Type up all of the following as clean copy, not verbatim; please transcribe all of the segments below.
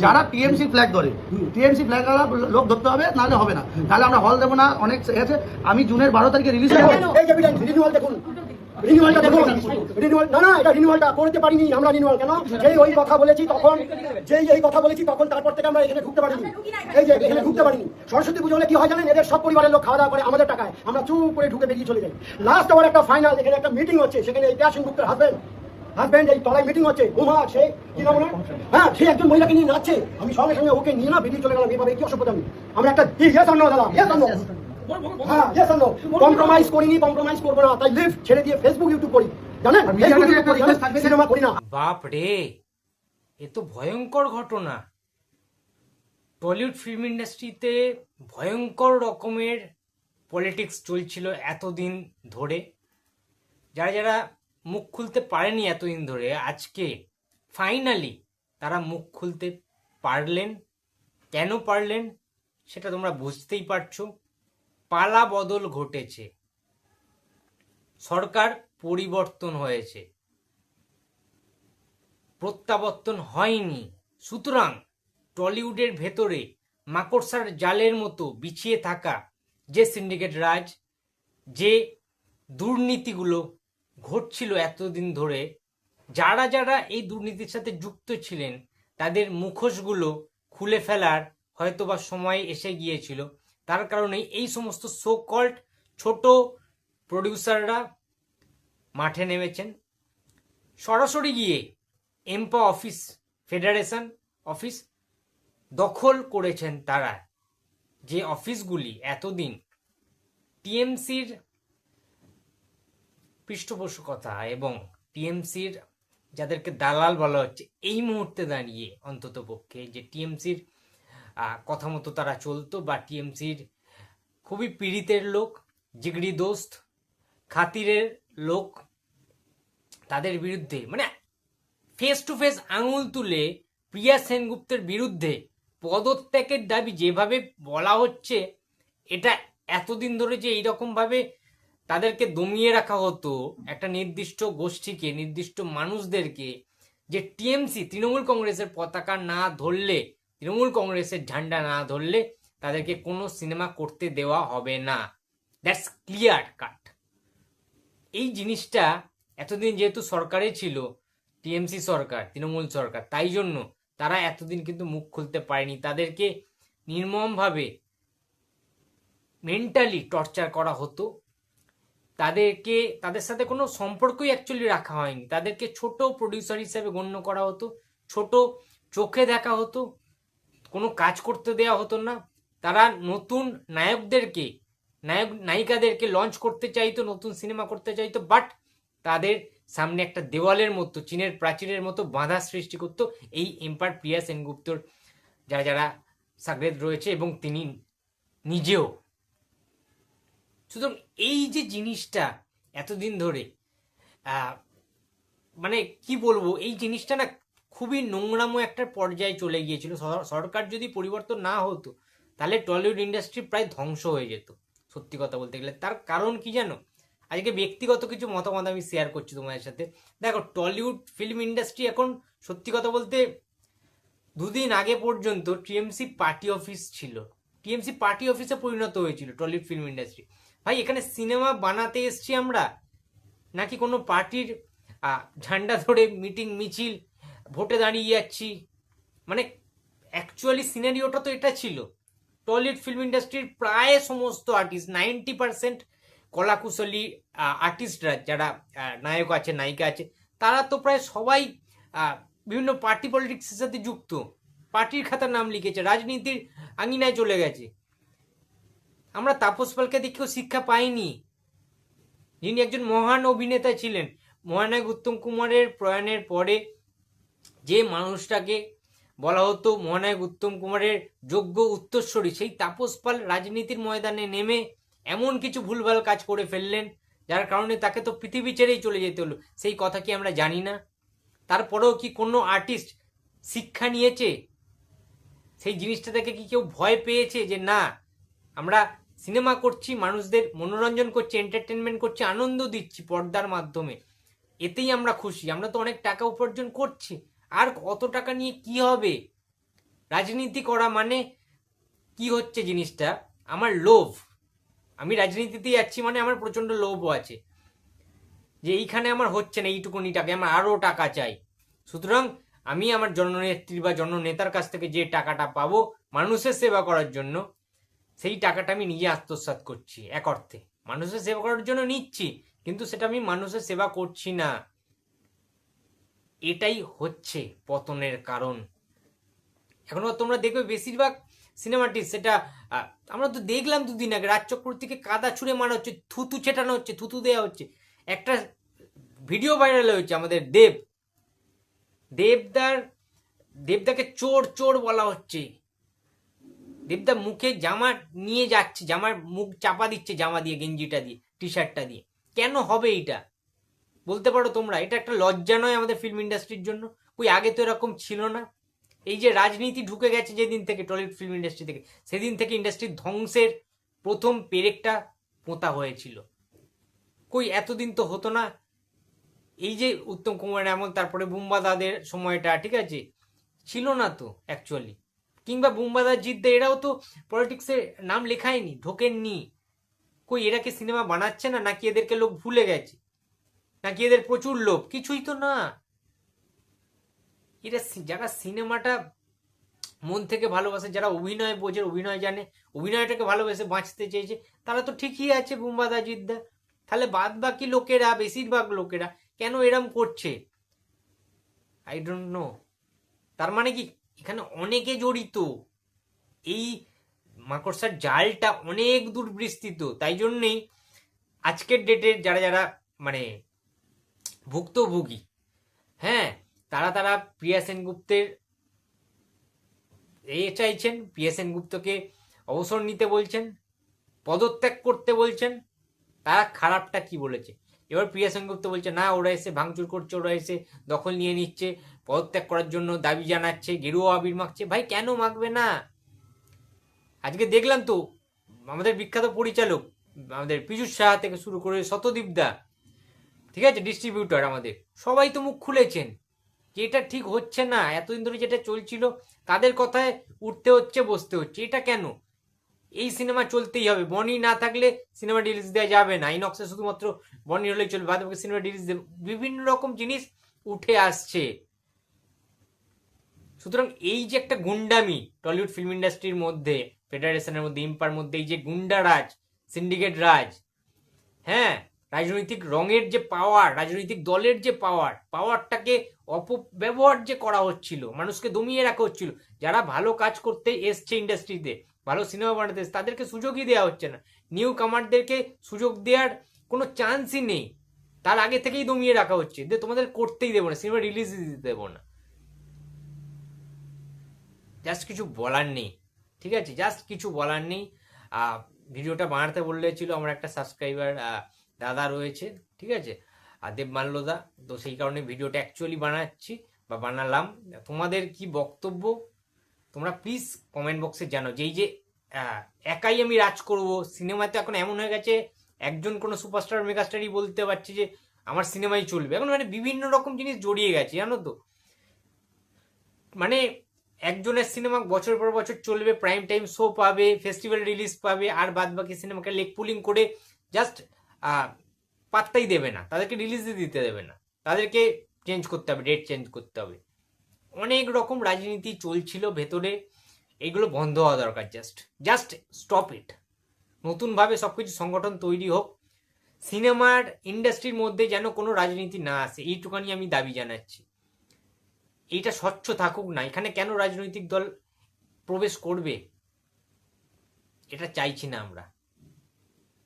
যারা TMC flag ধরে, TMC flag লোক ধরতে হবে, নাহলে হবে না। তাহলে আমরা হল দেবো না। অনেক আছে। আমি জুনের 12 তারিখে রিলিজ করবো। রিনিউয়ালটা দেখুন, রিনিউয়াল না এটা রিনিউয়ালটা করতে পারিনি আমরা। রিনিউয়াল কেন? যেই ওই কথা বলেছি তখন, এই কথা বলেছি তখন, তারপর থেকে আমরা এখানে ঢুকতে পারিনি। এই যে এখানে ঢুকতে পারিনি। সরস্বতী পুজো হলে কি হয় জানেন? এদের সব পরিবারের লোক খাওয়া দাওয়া করে আমাদের টাকায়, আমরা চুপ করে ঢুকে বেরিয়ে চলে যাই। লাস্ট আবার একটা ফাইনাল, এখানে একটা মিটিং হচ্ছে, সেখানে এই প্রিয়া সেনগুপ্তের হাজবেন্ড এই তলায় মিটিং হচ্ছে। উমা সে কি নাম ওনার? হ্যাঁ, সে একজন মহিলাকে নিয়ে নাচছে। আমি সঙ্গে সঙ্গে ওকে নিয়ে না বেরিয়ে চলে গেলাম। এভাবে কি অসভ্যতা? আমরা একটা ইয়েস অর নো দাদা, ইয়েস অর নো? হ্যাঁ, ইয়েস অর নো? কম্প্রোমাইজ করিনি, কম্প্রোমাইজ করবো না। তাই লিভ ছেড়ে দিয়ে ফেসবুক ইউটিউব করি, জানেন? সিনেমা করি না। বাপ রে, এ তো ভয়ঙ্কর ঘটনা। টলিউড ফিল্ম ইন্ডাস্ট্রিতে ভয়ঙ্কর রকমের পলিটিক্স চলছিল এতদিন ধরে। যারা যারা মুখ খুলতে পারেনি এতদিন ধরে, আজকে ফাইনালি তারা মুখ খুলতে পারলেন। কেন পারলেন সেটা তোমরা বুঝতেই পারছো। পালা বদল ঘটেছে, সরকার পরিবর্তন হয়েছে, প্রত্যাবর্তন হয়নি। সুতরাং টলিউডের ভেতরে মাকড়সার জালের মতো বিছিয়ে থাকা যে সিন্ডিকেট রাজ, যে দুর্নীতিগুলো ঘটছিল এতদিন ধরে, যারা যারা এই দুর্নীতির সাথে যুক্ত ছিলেন তাদের মুখোশগুলো খুলে ফেলার হয়তোবা সময় এসে গিয়েছিল। তার কারণে এই সমস্ত সো কল্ড ছোট প্রডিউসাররা মাঠে নেমেছেন। সরাসরি গিয়ে এমপা অফিস, ফেডারেশন অফিস দখল করেছেন তারা, যে অফিসগুলি এতদিন টিএমসির পৃষ্ঠপোষকতা এবং টিএমসির যাদেরকে দালাল বলা হচ্ছে এই মুহূর্তে দাঁড়িয়ে, অন্তত পক্ষে যে টিএমসির কথা মতো তারা চলতো, বা টিএমসির খুবই পীড়িতের লোক, জিগরি দোস্ত, খাতিরের লোক, তাদের বিরুদ্ধে মানে ফেস টু ফেস আঙুল তুলে প্রিয়া সেনগুপ্তের বিরুদ্ধে পদত্যাগের দাবি যেভাবে বলা হচ্ছে, এটা এতদিন ধরে যে এইরকমভাবে তাদেরকে দমিয়ে রাখা হতো, একটা নির্দিষ্ট গোষ্ঠীকে, নির্দিষ্ট মানুষদেরকে, যে টিএমসি তৃণমূল কংগ্রেসের পতাকা না ধরলে, তৃণমূল কংগ্রেসের ঝান্ডা না ধরলে তাদেরকে কোনো সিনেমা করতে দেওয়া হবে না। That's clear cut. এই জিনিসটা এতদিন যেহেতু সরকারে ছিল, টিএমসি সরকার, তৃণমূল সরকার, তাই জন্য তারা এতদিন কিন্তু মুখ খুলতে পারেনি। তাদেরকে নির্মমভাবে মেন্টালি টর্চার করা হতো, তাদের সাথে কোনো সম্পর্কই অ্যাকচুয়ালি রাখা হয়নি। তাদেরকে ছোট প্রডিউসার হিসেবে গণ্য করা হতো, ছোট চোখে দেখা হতো, কোনো কাজ করতে দেওয়া হতো না। তারা নতুন নায়িকাদেরকে লঞ্চ করতে চাইতো, নতুন সিনেমা করতে চাইতো, বাট তাদের সামনে একটা দেওয়ালের মতো, চীনের প্রাচীরের মতো বাধা সৃষ্টি করতো এই এম্পায়ার প্রিয়া সেনগুপ্তর যারা যারা সাগরেদ রয়েছে এবং তিনি নিজেও। সুতরাং এই যে জিনিসটা এতদিন ধরে মানে কি বলবো, এই জিনিসটা না খুবই নোংরামো একটা পর্যায়ে চলে গিয়েছিল। সরকার যদি পরিবর্তন না হতো তাহলে টলিউড ইন্ডাস্ট্রি প্রায় ধ্বংস হয়ে যেত, সত্যি কথা বলতে গেলে। তার কারণ কি জানো? আজকে ব্যক্তিগত কিছু মতামত আমি শেয়ার করছি তোমাদের সাথে। দেখো, টলিউড ফিল্ম ইন্ডাস্ট্রি এখন সত্যি কথা বলতে দুদিন আগে পর্যন্ত টিএমসি পার্টি অফিস ছিল, টিএমসি পার্টি অফিসে পরিণত হয়েছিল টলিউড ফিল্ম ইন্ডাস্ট্রি। ভাই, এখানে সিনেমা বানাতে এসছি আমরা, নাকি কোনো পার্টির ঝান্ডা ধরে মিটিং মিছিল ভোটে দাঁড়িয়ে যাচ্ছি? মানে অ্যাকচুয়ালি সিনারিওটা তো এটা ছিল। টলিউড ফিল্ম ইন্ডাস্ট্রির প্রায় সমস্ত আর্টিস্ট, 90% কলাকুশলী আর্টিস্টরা যারা নায়ক আছে, নায়িকা আছে, তারা তো প্রায় সবাই বিভিন্ন পার্টি পলিটিক্সের সাথে যুক্ত, পার্টির খাতার নাম লিখেছে, রাজনীতির আঙিনায় চলে গেছে। আমরা তাপস পালকে দেখেও শিক্ষা পাইনি, যিনি একজন মহান অভিনেতা ছিলেন। মহানায়ক উত্তম কুমারের প্রয়াণের পরে যে মানুষটাকে বলা হতো মহানায়ক উত্তম কুমারের যোগ্য উত্তরসূরি, সেই তাপস পাল রাজনীতির ময়দানে নেমে এমন কিছু ভুলভাল কাজ করে ফেললেন, যার কারণে তাকে তো পৃথিবী ছেড়েই চলে যেতে হলো। সেই কথা কি আমরা জানি না? তারপরেও কি কোনো আর্টিস্ট শিক্ষা নিয়েছে? সেই জিনিসটা থেকে কি কেউ ভয় পেয়েছে যে না, আমরা সিনেমা করছি, মানুষদের মনোরঞ্জন করছি, এন্টারটেনমেন্ট করছি, আনন্দ দিচ্ছি পর্দার মাধ্যমে, এতেই আমরা খুশি, আমরা তো অনেক টাকা উপার্জন করছি, আর অত টাকা নিয়ে কি হবে? রাজনীতি করা মানে কি হচ্ছে জিনিসটা, আমার লোভ, আমি রাজনীতিতে যাচ্ছি মানে আমার প্রচন্ড লোভও আছে যে এইখানে আমার হচ্ছে না এইটুকুনি টাকা, আমার আরো টাকা চাই। সুতরাং আমি আমার জননেত্রী বা জননেতার কাছ থেকে যে টাকাটা পাবো মানুষের সেবা করার জন্য, সেই টাকাটা আমি নিজে আত্মসাৎ করছি। এক অর্থে মানুষের সেবা করার জন্য নিচ্ছি, কিন্তু সেটা আমি মানুষের সেবা করছি না। এটাই হচ্ছে পতনের কারণ। এখন তোমরা দেখবে বেশিরভাগ সিনেমাটি সেটা আমরা তো দেখলাম দুদিন আগে, রাজ চক্রবর্তীকে কাদা ছুঁড়ে মারা হচ্ছে, থুতু ছেটানো হচ্ছে, থুতু দেওয়া হচ্ছে। একটা ভিডিও ভাইরাল হয়েছে আমাদের দেবদাকে চোর চোর বলা হচ্ছে। দেবদা মুখে জামা নিয়ে যাচ্ছে, জামার মুখ চাপা দিচ্ছে জামা দিয়ে, গেঞ্জিটা দিয়ে, টি শার্টটা দিয়ে। কেন হবে এটা বলতে পারো তোমরা? এটা একটা লজ্জা নয় আমাদের ফিল্ম ইন্ডাস্ট্রির জন্য? কই আগে তো এরকম ছিল না। এই যে রাজনীতি ঢুকে গেছে যেদিন থেকে টলিউড ফিল্ম ইন্ডাস্ট্রি থেকে, সেদিন থেকে ইন্ডাস্ট্রির ধ্বংসের প্রথম পেরেকটা পোঁতা হয়েছিল। কই এতদিন তো হতো না। এই যে উত্তম কুমার এমন, তারপরে বুম্বাদাদের সময়টা, ঠিক আছে, ছিল না তো অ্যাকচুয়ালি। কিংবা বুম্বাদা জিদ্দা এরাও তো পলিটিক্সে নাম লেখায়নি, ঢোকেননি। কই এরা কি সিনেমা বানাচ্ছে না, নাকি এদেরকে লোক ভুলে গেছে, নাকি এদের প্রচুর লোভ? কিছুই তো না। এরা যারা সিনেমাটা মন থেকে ভালোবাসে, যারা অভিনয় বোঝে, অভিনয় জানে, অভিনয়টাকে ভালোবেসে বাঁচতে চেয়েছে, তারা তো ঠিকই আছে বুম্বাদা জিদ্দা। তাহলে বাদ বাকি লোকেরা, বেশিরভাগ লোকেরা কেন এরম করছে? I don't know. তার মানে কি এখানে অনেকে জড়িত, এই মাকড়সার জালটা অনেক দূর বিস্তৃত। তাই জন্যেই আজকের ডেটের যারা যারা মানে ভুক্তভোগী, হ্যাঁ, তারা প্রিয়া সেনগুপ্তের চাইছেন, প্রিয়া সেনগুপ্তকে অবসর নিতে বলছেন, পদত্যাগ করতে বলছেন। তারা খারাপটা কি বলেছে? এবার প্রিয়া সেনগুপ্ত বলছে না, ওরা এসে ভাঙচুর করছে, ওরা এসে দখল নিয়ে নিচ্ছে, পদত্যাগ করার জন্য দাবি জানাচ্ছে, গেরুয়া আবির মাখছে। ভাই কেন মাখবে না? আজকে দেখলাম তো আমাদের বিখ্যাত পরিচালক, আমাদের পীযূষ সাহা থেকে শুরু করে শতদীপ দা, ঠিক আছে, ডিস্ট্রিবিউটর, আমাদের সবাই তো মুখ খুলেছেন যে এটা ঠিক হচ্ছে না। এতদিন ধরে যেটা চলছিল তাদের কথায় উঠতে হচ্ছে, বসতে হচ্ছে। এটা কেন? এই সিনেমা চলতেই হবে, বনি না থাকলে সিনেমা রিলিজ দেওয়া যাবে না। আইনক্সে শুধুমাত্র বনি হলেই চলবে, বাদ বাকি সিনেমা রিলিজ দেবে। বিভিন্ন রকম জিনিস উঠে আসছে। সুতরাং এই যে একটা গুন্ডামি টলিউড ফিল্ম ইন্ডাস্ট্রির মধ্যে, ফেডারেশনের মধ্যে, ইম্পার মধ্যে, এই যে গুন্ডা রাজ, সিন্ডিকেট রাজ, হ্যাঁ, রাজনৈতিক রঙের যে পাওয়ার, রাজনৈতিক দলের যে পাওয়ারটাকে অপব্যবহার যে করা হচ্ছিল, মানুষকে দমিয়ে রাখা হচ্ছিল। যারা ভালো কাজ করতে এসছে ইন্ডাস্ট্রিতে, ভালো সিনেমা বানাতে, তাদেরকে সুযোগই দেওয়া হচ্ছে না। নিউ কামারদেরকে সুযোগ দেওয়ার কোনো চান্সই নেই। তার আগে থেকেই দমিয়ে রাখা হচ্ছে যে তোমাদের করতেই দেবো না, সিনেমা রিলিজ দিতে দেবো না। জাস্ট কিছু বলার নেই, ঠিক আছে, জাস্ট কিছু বলার নেই। ভিডিওটা বানাতে বললেছিল আমার একটা সাবস্ক্রাইবার দাদা রয়েছে, ঠিক আছে, দেব মাল্যদা। তো সেই কারণে ভিডিওটা অ্যাকচুয়ালি বানাচ্ছি বা বানালাম। তোমাদের কি বক্তব্য তোমরা প্লিজ কমেন্ট বক্সে জানো। যেই যে একাই আমি রাজ করব, সিনেমাতে এখন এমন হয়ে গেছে একজন কোনো সুপারস্টার মেগাস্টারই বলতে পারছে যে আমার সিনেমাই চলবে। এখন মানে বিভিন্ন রকম জিনিস জড়িয়ে গেছে, জানো তো। মানে একজনের সিনেমা বছর পর বছর চলবে, প্রাইম টাইম শো পাবে, ফেস্টিভ্যাল রিলিজ পাবে, আর বাদ বাকি সিনেমাকে লেগ পুলিং করে জাস্ট পাত্তাই দেবে না, তাদেরকে রিলিজ দিতে দেবে না, তাদেরকে চেঞ্জ করতে হবে, ডেট চেঞ্জ করতে হবে। অনেক রকম রাজনীতি চলছিল ভেতরে, এগুলো বন্ধ হওয়া দরকার। Just stop it. নতুনভাবে সবকিছু সংগঠন তৈরি হোক, সিনেমার ইন্ডাস্ট্রির মধ্যে যেন কোনো রাজনীতি না আসে, এইটুখানি আমি দাবি জানাচ্ছি। এইটা স্বচ্ছ থাকুক না। এখানে কেন রাজনৈতিক দল প্রবেশ করবে? এটা চাইছি না আমরা।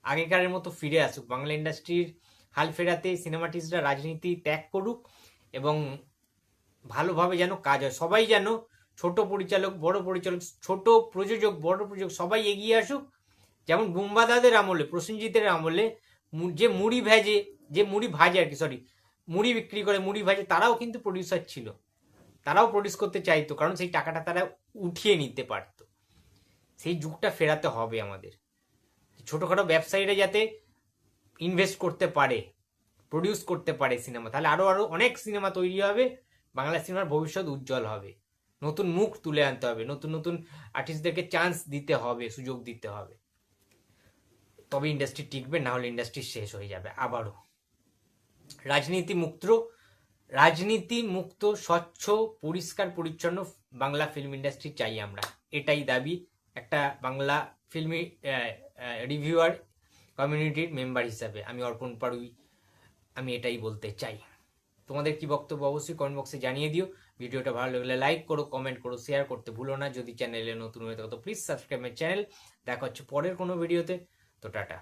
আগেকারের মতো ফিরে আসুক বাংলা ইন্ডাস্ট্রির হাল ফেরাতে, সিনেমাটিস্টরা রাজনীতি ত্যাগ করুক এবং ভালোভাবে যেন কাজ হয়। সবাই যেন, ছোট পরিচালক, বড় পরিচালক, ছোট প্রযোজক, বড় প্রযোজক, সবাই এগিয়ে আসুক। যেমন বুম্বাদাদের আমলে, প্রসেনজিতের আমলে যে মুড়ি ভাজে আর কি, মুড়ি বিক্রি করে, মুড়ি ভাজে, তারাও কিন্তু প্রডিউসার ছিল, তারাও প্রডিউস করতে চাইতো, কারণ সেই টাকাটা তারা উঠিয়ে নিতে পারতো। সেই যুগটা ফেরাতে হবে আমাদের। ছোটখাটো ব্যবসায়ীরা যাতে ইনভেস্ট করতে পারে, প্রডিউস করতে পারে সিনেমা, তাহলে আরো অনেক সিনেমা তৈরি হবে, বাংলা সিনেমার ভবিষ্যৎ উজ্জ্বল হবে। নতুন মুখ তুলে আনতে হবে, নতুন নতুন আর্টিস্টদেরকে চান্স দিতে হবে, সুযোগ দিতে হবে, তবে ইন্ডাস্ট্রি টিকবে, না হলে ইন্ডাস্ট্রি শেষ হয়ে যাবে আবারও। রাজনীতি মুক্ত স্বচ্ছ পরিষ্কার পরিচ্ছন্ন বাংলা ফিল্ম ইন্ডাস্ট্রি চাই আমরা, এটাই দাবি একটা বাংলা ফিল্মি রিভিউয়ার কমিউনিটির মেম্বার হিসাবে। আমি অর্পণ পাড়ুই, আমি এটাই বলতে চাই। তোমাদের কি বক্তব্য অবশ্যই কমেন্ট বক্সে জানিয়ে দিও। ভিডিওটা ভালো লাগলে লাইক করো, কমেন্ট করো, শেয়ার করতে ভুলো না। যদি চ্যানেলে নতুন হয়ে থাকো তো প্লিজ সাবস্ক্রাইব মাই চ্যানেল। দেখা হচ্ছে পরের কোনো ভিডিওতে, তো টাটা।